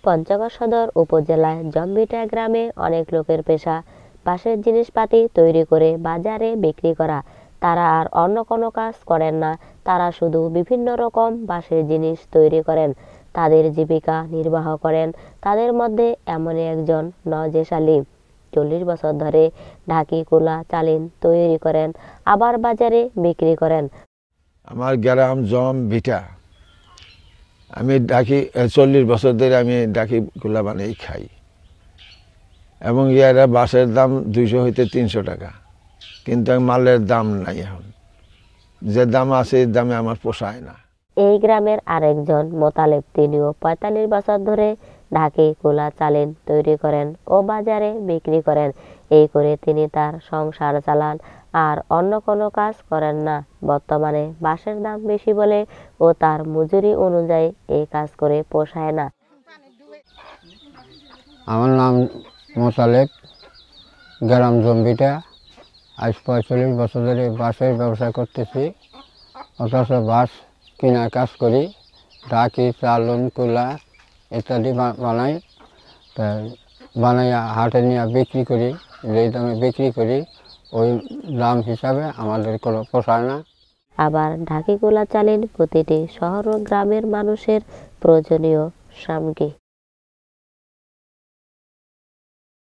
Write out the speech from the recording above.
পঞ্চগড় সদর উপজেলায় জম্বিটা গ্রামে অনেক লোকের পেশা বাঁশের জিনিসপাতি তৈরি করে বাজারে বিক্রি করা। তারা আর অন্য কোনো কাজ করেন না, তারা শুধু বিভিন্ন রকম বাঁশের জিনিস তৈরি করেন, তাদের জীবিকা নির্বাহ করেন। তাদের মধ্যে এমনই একজন নজেশ আলী। 40 বছর ধরে ঢাকি, কুলা, চালিন তৈরি করেন, আবার বাজারে বিক্রি করেন। আমার গ্রাম জম্বিটা। আমি ঢাকি 40 বছর ধরে আমি ঢাকিগুলা বানিয়ে খাই, এবং ইয়ারা বাঁশের দাম 200 হইতে 300 টাকা, কিন্তু মালের দাম নাই। এখন যে দাম আছে এই দামে আমার পোষায় না। এই গ্রামের আরেকজন মোতালেব, তিনিও 45 বছর ধরে ঢাকি, কুলা, চালিন তৈরি করেন ও বাজারে বিক্রি করেন। এই করে তিনি তার সংসার চালান, আর অন্য কোনো কাজ করেন না। বর্তমানে বাঁশের দাম বেশি বলে ও তার মজুরি অনুযায়ী এই কাজ করে পোষায় না। আমার নাম মোতালেব, গ্রাম জম্বিটা। আজ 45 বছর ধরে বাঁশের ব্যবসা করতেছি, অথচ বাঁশ কেনার কাজ করি। ঢাকি, চালন, কুলা ইত্যাদি বানাই। তা বানাইয়া হাটে নিয়ে বিক্রি করি। যেই দামে বিক্রি করি ওই দাম হিসাবে আমাদের কোনো পোষায় না। আবার ঢাকি, কুলা, চালিন প্রতিটি শহর ও গ্রামের মানুষের প্রয়োজনীয় সামগ্রী।